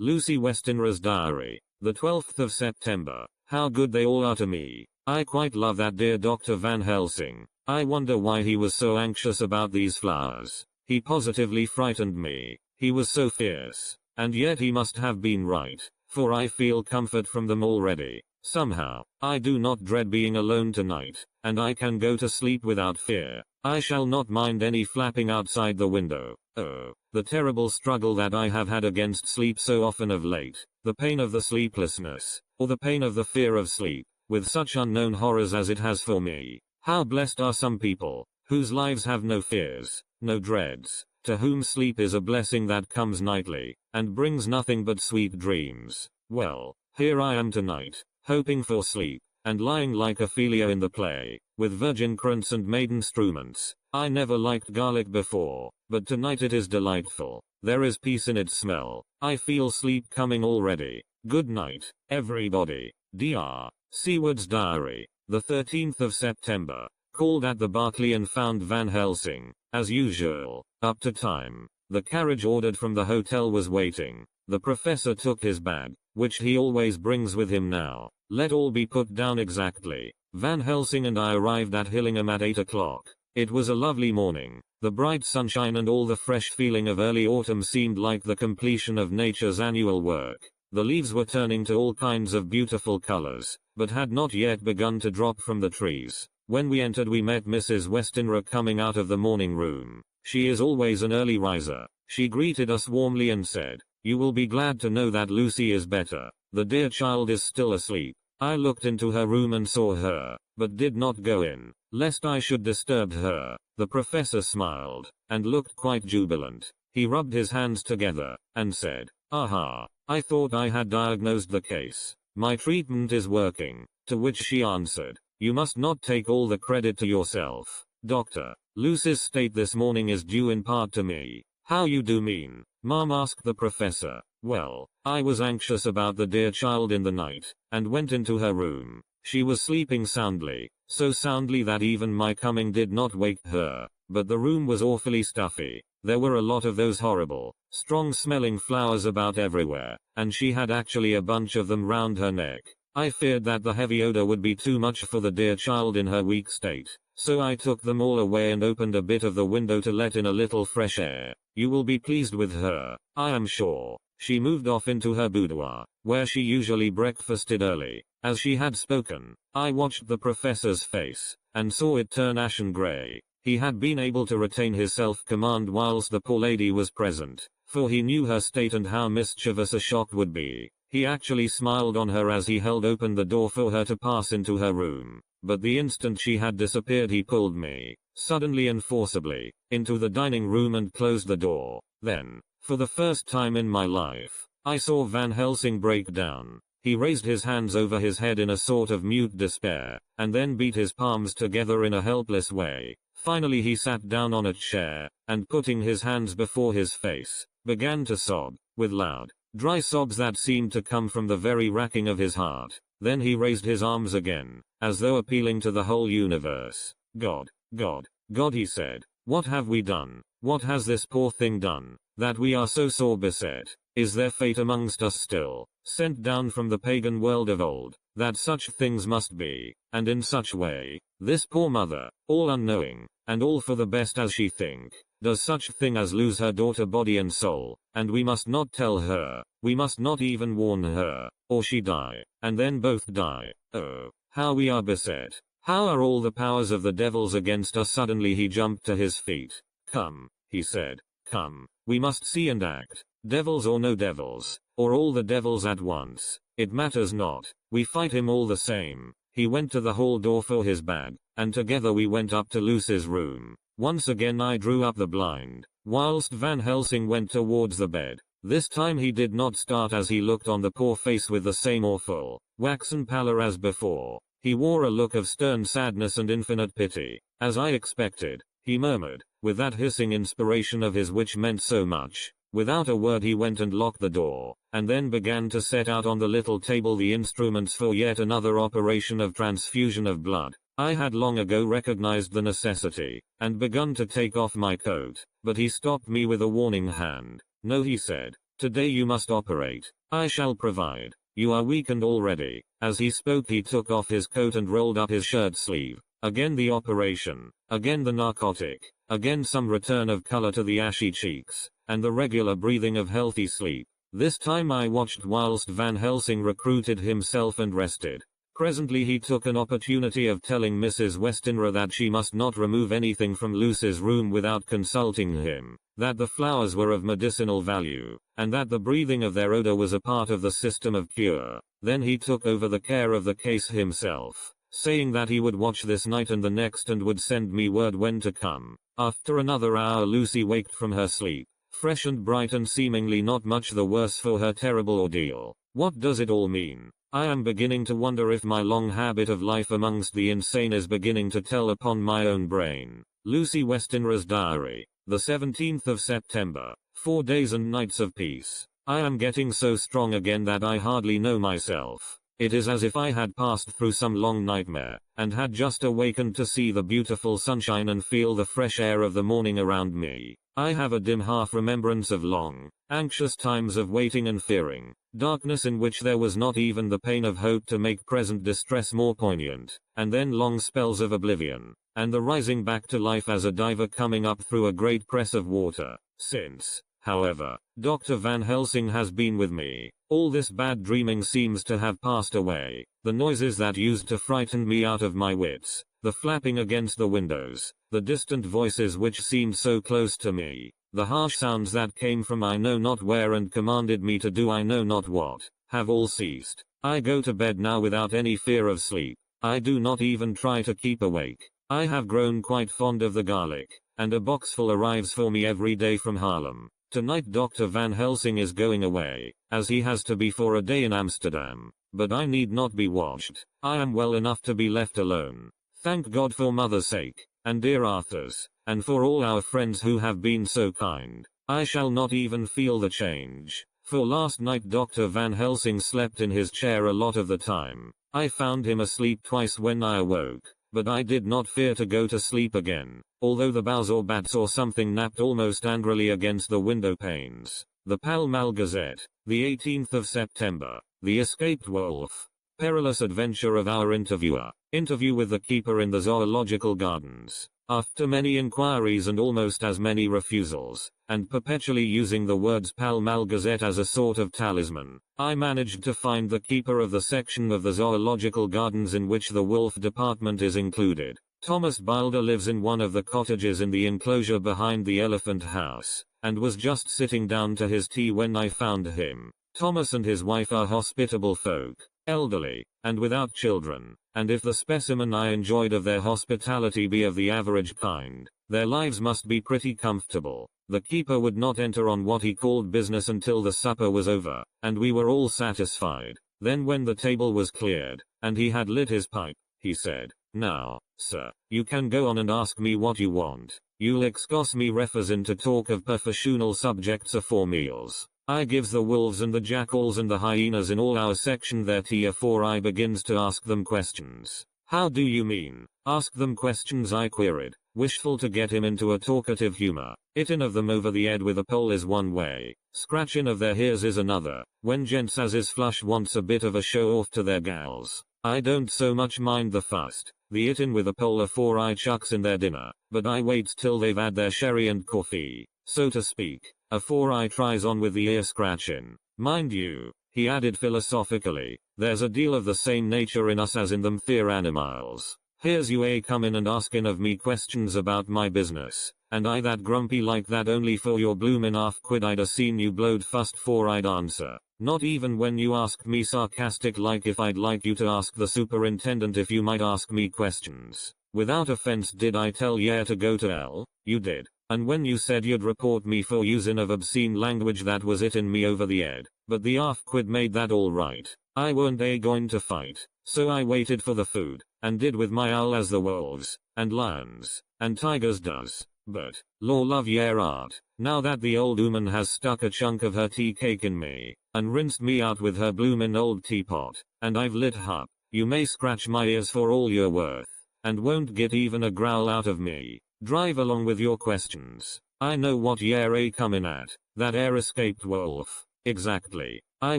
Lucy Westenra's diary. The 12th of September. How good they all are to me. I quite love that dear Dr. Van Helsing. I wonder why he was so anxious about these flowers. He positively frightened me. He was so fierce. And yet he must have been right, for I feel comfort from them already. Somehow, I do not dread being alone tonight, and I can go to sleep without fear. I shall not mind any flapping outside the window. Oh, the terrible struggle that I have had against sleep so often of late, the pain of the sleeplessness, or the pain of the fear of sleep, with such unknown horrors as it has for me. How blessed are some people, whose lives have no fears, no dreads, to whom sleep is a blessing that comes nightly, and brings nothing but sweet dreams. Well, here I am tonight, hoping for sleep, and lying like Ophelia in the play, with virgin crowns and maiden struments. I never liked garlic before, but tonight it is delightful. There is peace in its smell. I feel sleep coming already. Good night, everybody. Dr. Seward's diary. The 13th of September. Called at the Berkeley and found Van Helsing, as usual, up to time. The carriage ordered from the hotel was waiting. The professor took his bag, which he always brings with him now. Let all be put down exactly. Van Helsing and I arrived at Hillingham at 8 o'clock. It was a lovely morning. The bright sunshine and all the fresh feeling of early autumn seemed like the completion of nature's annual work. The leaves were turning to all kinds of beautiful colors, but had not yet begun to drop from the trees. When we entered we met Mrs. Westenra coming out of the morning room. She is always an early riser. She greeted us warmly and said, "You will be glad to know that Lucy is better. The dear child is still asleep." I looked into her room and saw her, but did not go in, lest I should disturb her. The professor smiled, and looked quite jubilant. He rubbed his hands together, and said, "Aha, I thought I had diagnosed the case. My treatment is working." To which she answered, "You must not take all the credit to yourself, Doctor. Lucy's state this morning is due in part to me." "How you do mean, Mom?" asked the professor. "Well, I was anxious about the dear child in the night, and went into her room. She was sleeping soundly, so soundly that even my coming did not wake her, but the room was awfully stuffy. There were a lot of those horrible, strong-smelling flowers about everywhere, and she had actually a bunch of them round her neck. I feared that the heavy odor would be too much for the dear child in her weak state, so I took them all away and opened a bit of the window to let in a little fresh air. You will be pleased with her, I am sure." She moved off into her boudoir, where she usually breakfasted early. As she had spoken, I watched the professor's face, and saw it turn ashen gray. He had been able to retain his self-command whilst the poor lady was present, for he knew her state and how mischievous a shock would be. He actually smiled on her as he held open the door for her to pass into her room. But the instant she had disappeared he pulled me, suddenly and forcibly, into the dining room and closed the door. Then, for the first time in my life, I saw Van Helsing break down. He raised his hands over his head in a sort of mute despair, and then beat his palms together in a helpless way. Finally he sat down on a chair, and putting his hands before his face, began to sob, with loud, dry sobs that seemed to come from the very racking of his heart. Then he raised his arms again, as though appealing to the whole universe. "God, God, God," he said, "what have we done? What has this poor thing done, that we are so sore beset? Is there fate amongst us still, sent down from the pagan world of old, that such things must be, and in such way? This poor mother, all unknowing, and all for the best as she think, does such thing as lose her daughter body and soul, and we must not tell her, we must not even warn her, or she die, and then both die. Oh, how we are beset. How are all the powers of the devils against us?" Suddenly he jumped to his feet. "Come," he said, "come, we must see and act. Devils or no devils, or all the devils at once, it matters not, we fight him all the same." He went to the hall door for his bag, and together we went up to Lucy's room. Once again I drew up the blind, whilst Van Helsing went towards the bed. This time he did not start as he looked on the poor face with the same awful, waxen pallor as before. He wore a look of stern sadness and infinite pity. "As I expected," he murmured, with that hissing inspiration of his which meant so much. Without a word he went and locked the door, and then began to set out on the little table the instruments for yet another operation of transfusion of blood. I had long ago recognized the necessity, and begun to take off my coat, but he stopped me with a warning hand. "No," he said, Today you must operate. I shall provide. You are weakened already. As he spoke he took off his coat and rolled up his shirt sleeve. Again the operation. Again the narcotic. Again some return of color to the ashy cheeks. And the regular breathing of healthy sleep. This time I watched whilst Van Helsing recruited himself and rested. Presently he took an opportunity of telling Mrs. Westenra that she must not remove anything from Lucy's room without consulting him, that the flowers were of medicinal value, and that the breathing of their odor was a part of the system of cure. Then he took over the care of the case himself, saying that he would watch this night and the next and would send me word when to come. After another hour Lucy waked from her sleep, fresh and bright and seemingly not much the worse for her terrible ordeal. What does it all mean? I am beginning to wonder if my long habit of life amongst the insane is beginning to tell upon my own brain. Lucy Westenra's diary. The 17th of September. 4 days and nights of peace. I am getting so strong again that I hardly know myself. It is as if I had passed through some long nightmare, and had just awakened to see the beautiful sunshine and feel the fresh air of the morning around me. I have a dim half-remembrance of long, anxious times of waiting and fearing, darkness in which there was not even the pain of hope to make present distress more poignant, and then long spells of oblivion, and the rising back to life as a diver coming up through a great press of water. Since, however, Dr. Van Helsing has been with me, all this bad dreaming seems to have passed away. The noises that used to frighten me out of my wits, the flapping against the windows, the distant voices which seemed so close to me, the harsh sounds that came from I know not where and commanded me to do I know not what, have all ceased. I go to bed now without any fear of sleep. I do not even try to keep awake. I have grown quite fond of the garlic, and a boxful arrives for me every day from Haarlem. Tonight Dr. Van Helsing is going away, as he has to be for a day in Amsterdam, but I need not be watched. I am well enough to be left alone. Thank God for mother's sake, and dear Arthur's, and for all our friends who have been so kind. I shall not even feel the change, for last night Dr. Van Helsing slept in his chair a lot of the time. I found him asleep twice when I awoke, but I did not fear to go to sleep again, although the boughs or bats or something napped almost angrily against the window panes. The Pall Mall Gazette, the 18th of September. The Escaped Wolf. Perilous adventure of our interviewer. Interview with the keeper in the zoological gardens. After many inquiries and almost as many refusals, and perpetually using the words Pall Mall Gazette as a sort of talisman, I managed to find the keeper of the section of the zoological gardens in which the wolf department is included. Thomas Bilder lives in one of the cottages in the enclosure behind the elephant house, and was just sitting down to his tea when I found him. Thomas and his wife are hospitable folk, elderly, and without children, and if the specimen I enjoyed of their hospitality be of the average kind, their lives must be pretty comfortable. The keeper would not enter on what he called business until the supper was over, and we were all satisfied. Then when the table was cleared, and he had lit his pipe, he said, "Now, sir, you can go on and ask me what you want. You'll excuse me refers in to talk of professional subjects afore meals. I gives the wolves and the jackals and the hyenas in all our section their tea afore I begins to ask them questions." "How do you mean, ask them questions?" I queried, wishful to get him into a talkative humor. "Hittin' of them over the 'ead with a pole is one way, scratchin' of their ears is another, when gents as is flush wants a bit of a show off to their gals. I don't so much mind the fust, the hittin' with a pole afore I chucks in their dinner, but I waits till they've had their sherry and coffee, so to speak, afore I tries on with the ear scratchin'. Mind you," he added philosophically, "there's a deal of the same nature in us as in them theer animals. Here's you a comin' and askin' of me questions about my business, and I that grumpy like that only for your bloomin' half-quid I'd a seen you blowed fust 'fore I'd answer. Not even when you asked me sarcastic like if I'd like you to ask the superintendent if you might ask me questions. Without offense did I tell yer to go to hell? You did. And when you said you'd report me for usin' of obscene language that was hittin' me over the 'ead. But the half-quid made that all right. I weren't going to fight, so I waited for the food, and did with my owl as the wolves, and lions, and tigers does. But, law love yer art, now that the old ooman has stuck a chunk of her tea cake in me, and rinsed me out with her bloomin' old teapot, and I've lit hup, you may scratch my ears for all you're worth, and won't get even a growl out of me. Drive along with your questions. I know what yer a comin' at, that escaped wolf. Exactly. I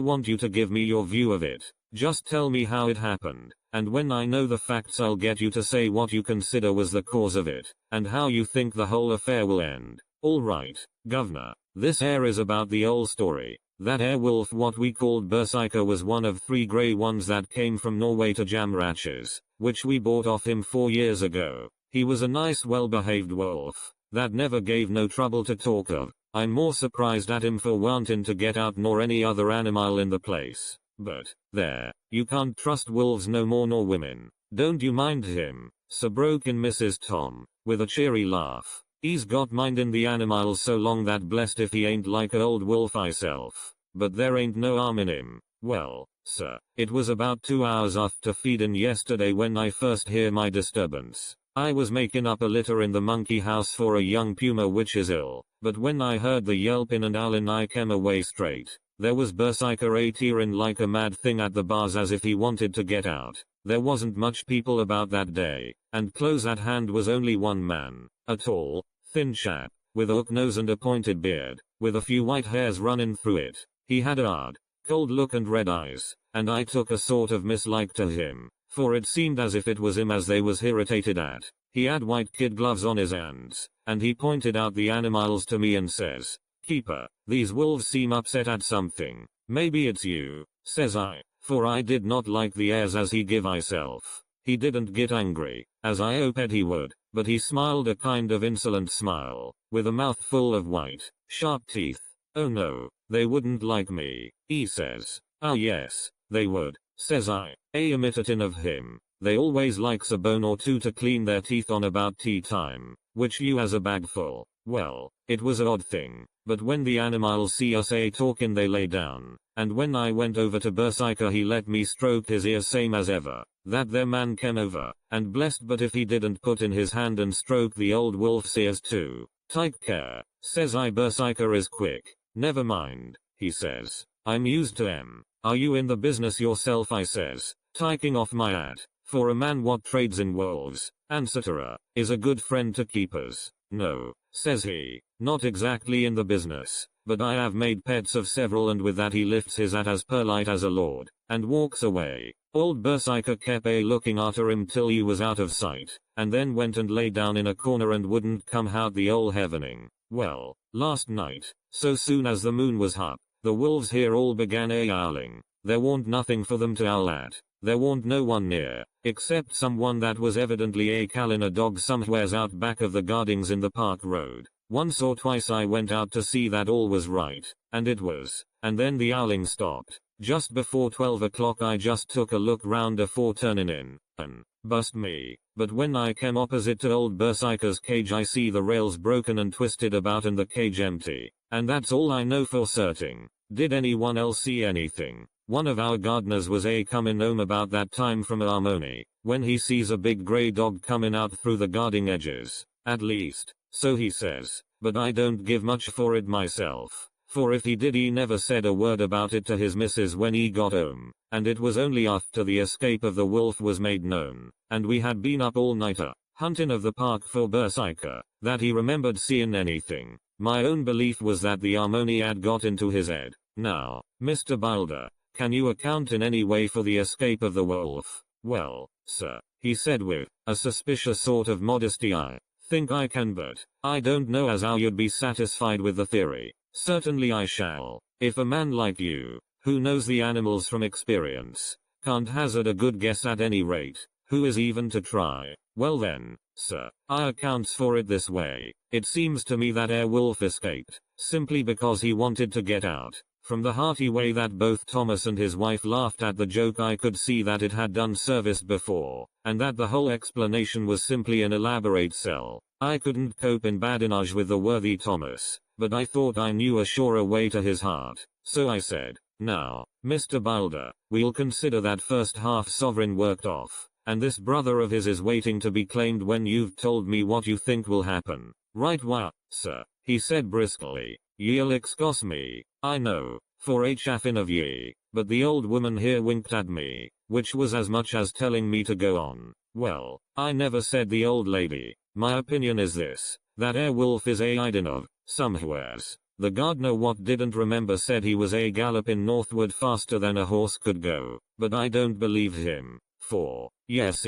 want you to give me your view of it. Just tell me how it happened, and when I know the facts I'll get you to say what you consider was the cause of it, and how you think the whole affair will end. Alright, governor. This here is about the old story. That wolf what we called Berserker was one of 3 grey ones that came from Norway to Jamratches, which we bought off him 4 years ago. He was a nice well-behaved wolf, that never gave no trouble to talk of. I'm more surprised at him for wanting to get out nor any other animal in the place. But, there, you can't trust wolves no more nor women. Don't you mind him, so broke in Mrs. Tom, with a cheery laugh. He's got mindin' the animals so long that blessed if he ain't like a old wolf myself. But there ain't no harm in him. Well, sir, it was about 2 hours after feedin' yesterday when I first hear my disturbance. I was making up a litter in the monkey house for a young puma which is ill, but when I heard the yelpin' and howlin' I came away straight. There was Berserker a tearin' like a mad thing at the bars as if he wanted to get out. There wasn't much people about that day, and close at hand was only one man, a tall, thin chap, with a hook nose and a pointed beard, with a few white hairs running through it. He had a hard, cold look and red eyes, and I took a sort of mislike to him, for it seemed as if it was him as they was irritated at. He had white kid gloves on his hands, and he pointed out the animals to me and says, "Keeper, these wolves seem upset at something. Maybe it's you," says I, for I did not like the airs as he give myself. He didn't get angry, as I hoped he would, but he smiled a kind of insolent smile, with a mouth full of white, sharp teeth. "Oh no, they wouldn't like me," he says. "Ah yes, they would," says I, imitating of him. "They always likes a bone or two to clean their teeth on about tea time, which you has a bag full." Well, it was a odd thing, but when the animals see us talking they lay down, and when I went over to Berserker he let me stroke his ear same as ever. That there man came over, and blessed but if he didn't put in his hand and stroke the old wolf's ears too. "Take care," says I. "Berserker is quick." "Never mind," he says. "I'm used to 'em. Are you in the business yourself?" I says, taking off my hat, for a man what trades in wolves, etc., is a good friend to keepers. "No," says he, "not exactly in the business, but I have made pets of several," and with that he lifts his hat as polite as a lord, and walks away. Old Berserker kept looking after him till he was out of sight, and then went and lay down in a corner and wouldn't come out the ole heavening. Well, last night, so soon as the moon was up, the wolves here all began howling. There warn't nothing for them to howl at. There warn't no one near, except someone that was evidently calling a dog somewheres out back of the gardings in the park road. Once or twice I went out to see that all was right, and it was, and then the howling stopped. Just before 12 o'clock I just took a look round afore turning in, and, bust me, but when I came opposite to old Berserker's cage I see the rails broken and twisted about and the cage empty. And that's all I know for certain. Did anyone else see anything? One of our gardeners was comin' home about that time from Harmony, when he sees a big grey dog comin' out through the guarding edges. At least, so he says, but I don't give much for it myself. For if he did he never said a word about it to his missus when he got home, and it was only after the escape of the wolf was made known, and we had been up all nighter, hunting of the park for Berserker, that he remembered seeing anything. My own belief was that the Harmony had got into his head. Now, Mr. Boulder, can you account in any way for the escape of the wolf? "Well, sir," he said with a suspicious sort of modesty, "I think I can, but I don't know as how you'd be satisfied with the theory." "Certainly I shall. If a man like you, who knows the animals from experience, can't hazard a good guess at any rate, who is even to try? Well then, sir, I accounts for it this way. It seems to me that wolf escaped, simply because he wanted to get out." From the hearty way that both Thomas and his wife laughed at the joke I could see that it had done service before, and that the whole explanation was simply an elaborate sell. I couldn't cope in badinage with the worthy Thomas, but I thought I knew a surer way to his heart, so I said, "Now, Mr. Boulder, we'll consider that first half sovereign worked off, and this brother of his is waiting to be claimed when you've told me what you think will happen." "Right wha, sir," he said briskly. "Ye'll excuse me, I know, for a chaffin' of ye, but the old woman here winked at me, which was as much as telling me to go on." "Well, I never said the old lady. My opinion is this, that wolf is hiding of, somewheres. The gardener what didn't remember said he was a galloping northward faster than a horse could go, but I don't believe him. 4. Yes,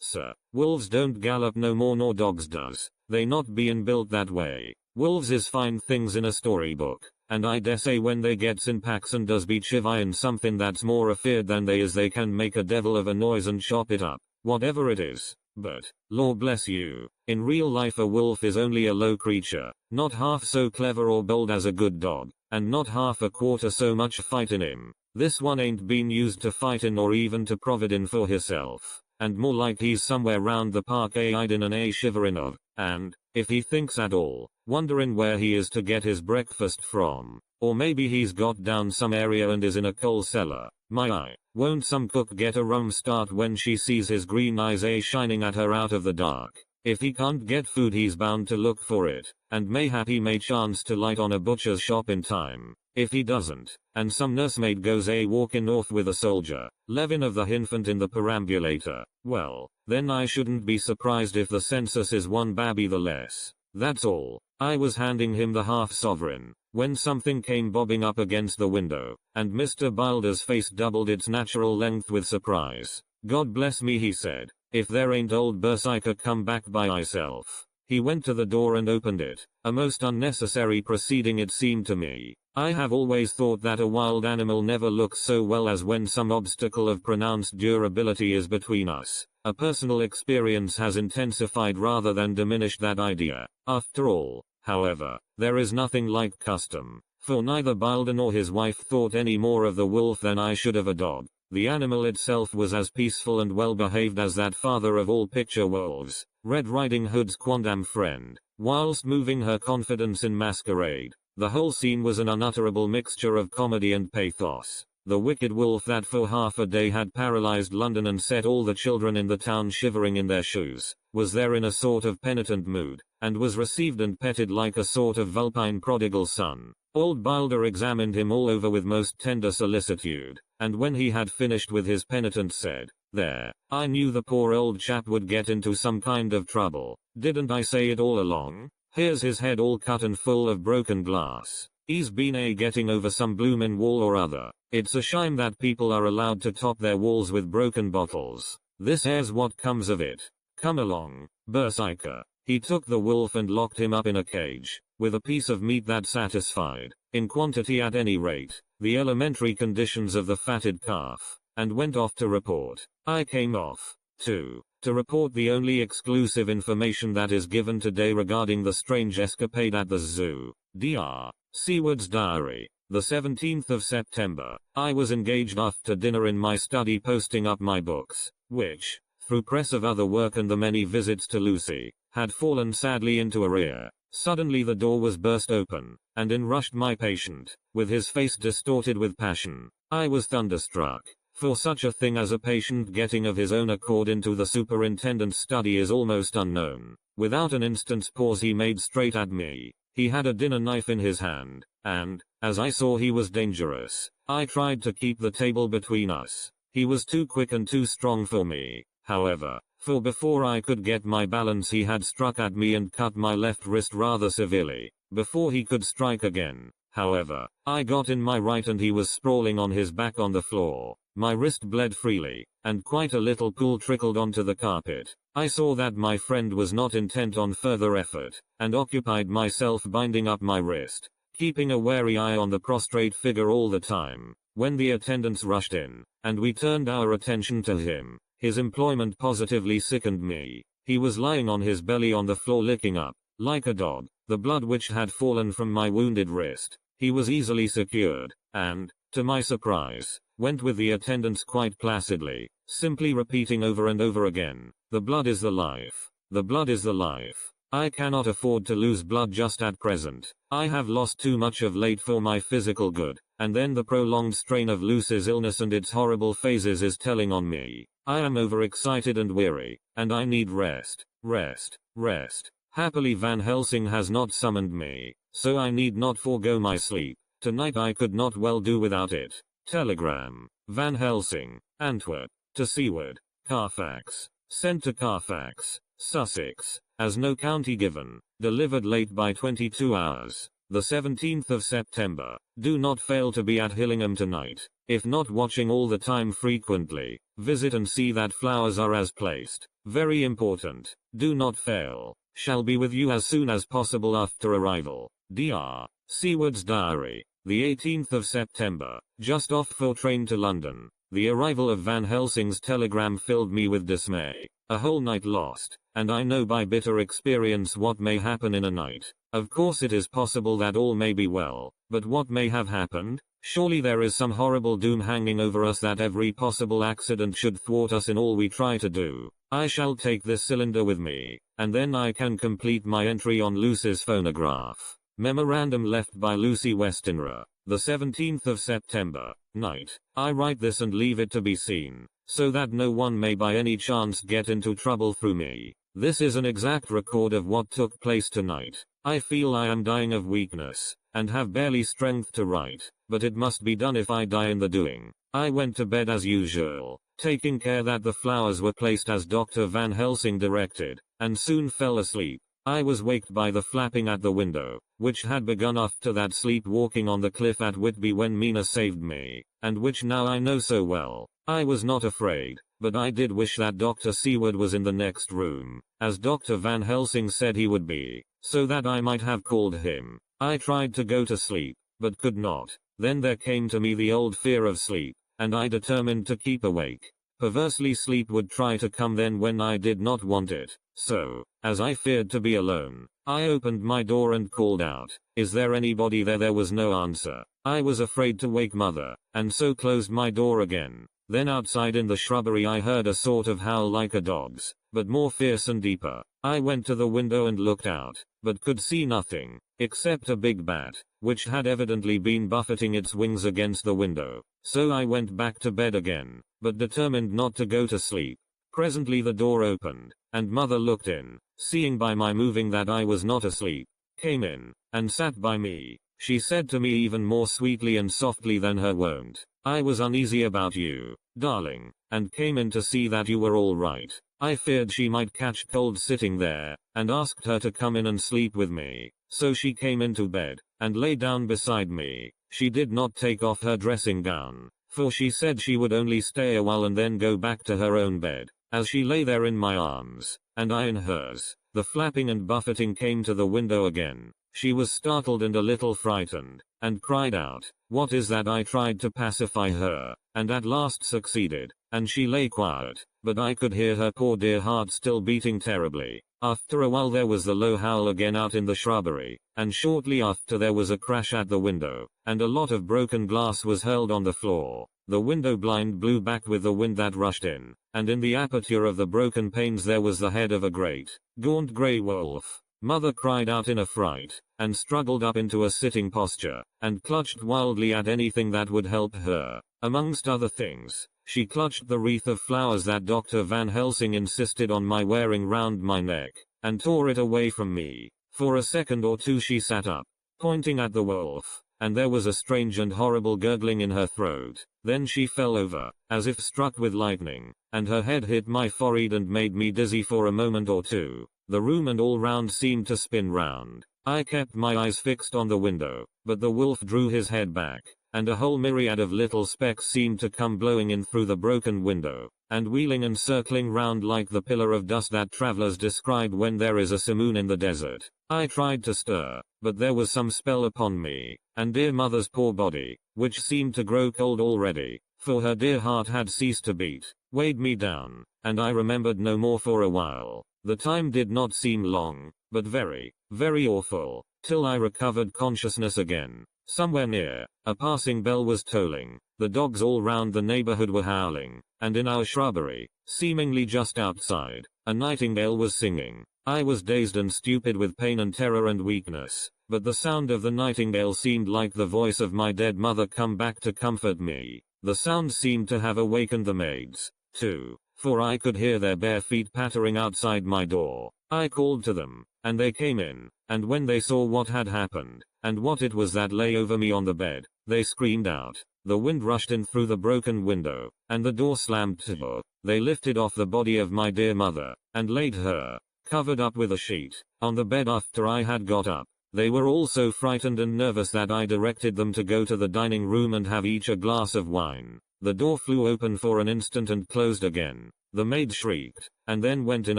sir. Wolves don't gallop no more nor dogs does. They not bein' built that way. Wolves is fine things in a storybook, and I dessay when they gets in packs and does be chivying something that's more afeard than they is they can make a devil of a noise and chop it up, whatever it is. But, Lord bless you, in real life a wolf is only a low creature, not half so clever or bold as a good dog, and not half a quarter so much fight in him. This one ain't been used to fightin' or even to providin' for hisself, and more like he's somewhere round the park a hidin' and a shiverin' of, and, if he thinks at all, wonderin' where he is to get his breakfast from, or maybe he's got down some area and is in a coal cellar. My eye, won't some cook get a rum start when she sees his green eyes a shining at her out of the dark? If he can't get food he's bound to look for it, and mayhap he may chance to light on a butcher's shop in time. If he doesn't, and some nursemaid goes a walking off with a soldier, Levin of the infant in the perambulator, well, then I shouldn't be surprised if the census is one babby the less. That's all. I was handing him the half-sovereign, when something came bobbing up against the window, and Mr. Bilder's face doubled its natural length with surprise. God bless me, he said, if there ain't old Berserker come back by myself. He went to the door and opened it, a most unnecessary proceeding it seemed to me. I have always thought that a wild animal never looks so well as when some obstacle of pronounced durability is between us. A personal experience has intensified rather than diminished that idea. After all, however, there is nothing like custom, for neither Bilder nor his wife thought any more of the wolf than I should of a dog. The animal itself was as peaceful and well behaved as that father of all picture wolves, Red Riding Hood's quondam friend, whilst moving her confidence in masquerade. The whole scene was an unutterable mixture of comedy and pathos. The wicked wolf that for half a day had paralyzed London and set all the children in the town shivering in their shoes, was there in a sort of penitent mood, and was received and petted like a sort of vulpine prodigal son. Old Bilder examined him all over with most tender solicitude, and when he had finished with his penitent said, "There, I knew the poor old chap would get into some kind of trouble. Didn't I say it all along? Here's his head all cut and full of broken glass. He's been getting over some bloomin' wall or other. It's a shame that people are allowed to top their walls with broken bottles. This here's what comes of it. Come along, Berserker." He took the wolf and locked him up in a cage, with a piece of meat that satisfied, in quantity at any rate, the elementary conditions of the fatted calf, and went off to report. I came off, too, to report the only exclusive information that is given today regarding the strange escapade at the zoo. Dr. Seward's diary. The 17th of September. I was engaged after dinner in my study posting up my books, which, through press of other work and the many visits to Lucy, had fallen sadly into arrear. Suddenly the door was burst open, and in rushed my patient, with his face distorted with passion. I was thunderstruck, for such a thing as a patient getting of his own accord into the superintendent's study is almost unknown. Without an instant's pause he made straight at me. He had a dinner knife in his hand, and, as I saw he was dangerous, I tried to keep the table between us. He was too quick and too strong for me, however, for before I could get my balance he had struck at me and cut my left wrist rather severely. Before he could strike again, however, I got in my right and he was sprawling on his back on the floor. My wrist bled freely, and quite a little pool trickled onto the carpet. I saw that my friend was not intent on further effort, and occupied myself binding up my wrist, keeping a wary eye on the prostrate figure all the time. When the attendants rushed in, and we turned our attention to him, his employment positively sickened me. He was lying on his belly on the floor licking up, like a dog, the blood which had fallen from my wounded wrist. He was easily secured, and, to my surprise, went with the attendants quite placidly, simply repeating over and over again, "The blood is the life. The blood is the life. I cannot afford to lose blood just at present. I have lost too much of late for my physical good." And then the prolonged strain of Lucy's illness and its horrible phases is telling on me. I am overexcited and weary, and I need rest, rest, rest. Happily Van Helsing has not summoned me, so I need not forego my sleep. Tonight I could not well do without it. Telegram. Van Helsing, Antwerp, to Seward, Carfax. Sent to Carfax, Sussex, as no county given. Delivered late by 22 hours. the 17th of September. Do not fail to be at Hillingham tonight. If not watching all the time frequently, visit and see that flowers are as placed. Very important. Do not fail. Shall be with you as soon as possible after arrival. Dr. Seward's Diary. The 18th of September. Just off for train to London. The arrival of Van Helsing's telegram filled me with dismay. A whole night lost, and I know by bitter experience what may happen in a night. Of course it is possible that all may be well, but what may have happened? Surely there is some horrible doom hanging over us that every possible accident should thwart us in all we try to do. I shall take this cylinder with me, and then I can complete my entry on Lucy's phonograph. Memorandum left by Lucy Westenra. The 17th of September, night. I write this and leave it to be seen, so that no one may by any chance get into trouble through me. This is an exact record of what took place tonight. I feel I am dying of weakness, and have barely strength to write, but it must be done if I die in the doing. I went to bed as usual, taking care that the flowers were placed as Dr. Van Helsing directed, and soon fell asleep. I was waked by the flapping at the window, which had begun after that sleepwalking on the cliff at Whitby when Mina saved me, and which now I know so well. I was not afraid, but I did wish that Dr. Seward was in the next room, as Dr. Van Helsing said he would be, so that I might have called him. I tried to go to sleep, but could not. Then there came to me the old fear of sleep, and I determined to keep awake. Perversely sleep would try to come then when I did not want it. So, as I feared to be alone, I opened my door and called out, "Is there anybody there?" There was no answer. I was afraid to wake mother, and so closed my door again. Then outside in the shrubbery I heard a sort of howl like a dog's, but more fierce and deeper. I went to the window and looked out, but could see nothing, except a big bat, which had evidently been buffeting its wings against the window. So I went back to bed again, but determined not to go to sleep. Presently the door opened, and mother looked in, seeing by my moving that I was not asleep, came in, and sat by me. She said to me even more sweetly and softly than her wont, "I was uneasy about you, darling, and came in to see that you were all right. I feared she might catch cold sitting there, and asked her to come in and sleep with me. So she came into bed, and lay down beside me. She did not take off her dressing gown, for she said she would only stay a while and then go back to her own bed. As she lay there in my arms, and I in hers, the flapping and buffeting came to the window again. She was startled and a little frightened, and cried out, 'What is that?' I tried to pacify her, and at last succeeded, and she lay quiet, but I could hear her poor dear heart still beating terribly. After a while there was the low howl again out in the shrubbery, and shortly after there was a crash at the window, and a lot of broken glass was hurled on the floor. The window blind blew back with the wind that rushed in, and in the aperture of the broken panes there was the head of a great, gaunt grey wolf. Mother cried out in a fright, and struggled up into a sitting posture, and clutched wildly at anything that would help her. Amongst other things, she clutched the wreath of flowers that Dr. Van Helsing insisted on my wearing round my neck, and tore it away from me. For a second or two she sat up, pointing at the wolf, and there was a strange and horrible gurgling in her throat. Then she fell over, as if struck with lightning, and her head hit my forehead and made me dizzy for a moment or two. The room and all round seemed to spin round. I kept my eyes fixed on the window, but the wolf drew his head back, and a whole myriad of little specks seemed to come blowing in through the broken window, and wheeling and circling round like the pillar of dust that travelers describe when there is a simoon in the desert. I tried to stir, but there was some spell upon me, and dear mother's poor body, which seemed to grow cold already, for her dear heart had ceased to beat, weighed me down, and I remembered no more for a while. The time did not seem long, but very, very awful, till I recovered consciousness again. Somewhere near, a passing bell was tolling, the dogs all round the neighborhood were howling, and in our shrubbery, seemingly just outside, a nightingale was singing. I was dazed and stupid with pain and terror and weakness, but the sound of the nightingale seemed like the voice of my dead mother come back to comfort me. The sound seemed to have awakened the maids, too, for I could hear their bare feet pattering outside my door. I called to them, and they came in, and when they saw what had happened, and what it was that lay over me on the bed, they screamed out. The wind rushed in through the broken window, and the door slammed to. They lifted off the body of my dear mother, and laid her, covered up with a sheet, on the bed after I had got up. They were all so frightened and nervous that I directed them to go to the dining room and have each a glass of wine. The door flew open for an instant and closed again. The maid shrieked, and then went in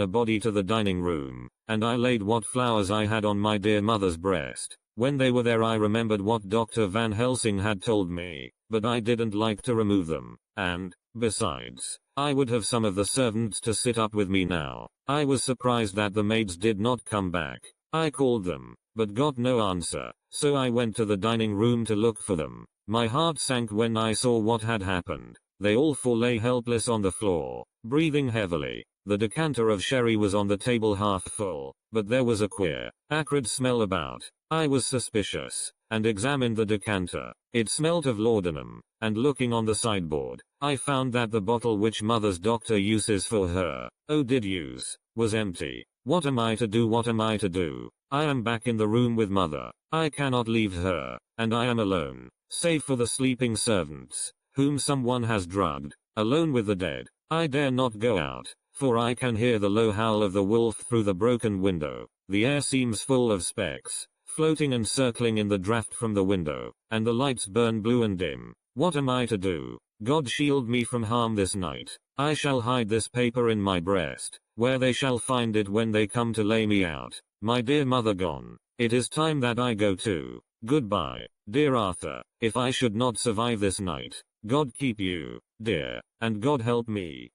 a body to the dining room, and I laid what flowers I had on my dear mother's breast. When they were there I remembered what Dr. Van Helsing had told me, but I didn't like to remove them, and, besides, I would have some of the servants to sit up with me now. I was surprised that the maids did not come back. I called them, but got no answer, so I went to the dining room to look for them. My heart sank when I saw what had happened. They all four lay helpless on the floor, breathing heavily. The decanter of sherry was on the table half full, but there was a queer, acrid smell about. I was suspicious, and examined the decanter. It smelt of laudanum, and looking on the sideboard, I found that the bottle which mother's doctor uses for her, did use, was empty. What am I to do? What am I to do? I am back in the room with mother. I cannot leave her, and I am alone, save for the sleeping servants, whom someone has drugged, alone with the dead. I dare not go out, for I can hear the low howl of the wolf through the broken window. The air seems full of specks, floating and circling in the draft from the window, and the lights burn blue and dim. What am I to do? God shield me from harm this night. I shall hide this paper in my breast, where they shall find it when they come to lay me out. My dear mother gone. It is time that I go too. Goodbye, dear Arthur. If I should not survive this night, God keep you, dear, and God help me.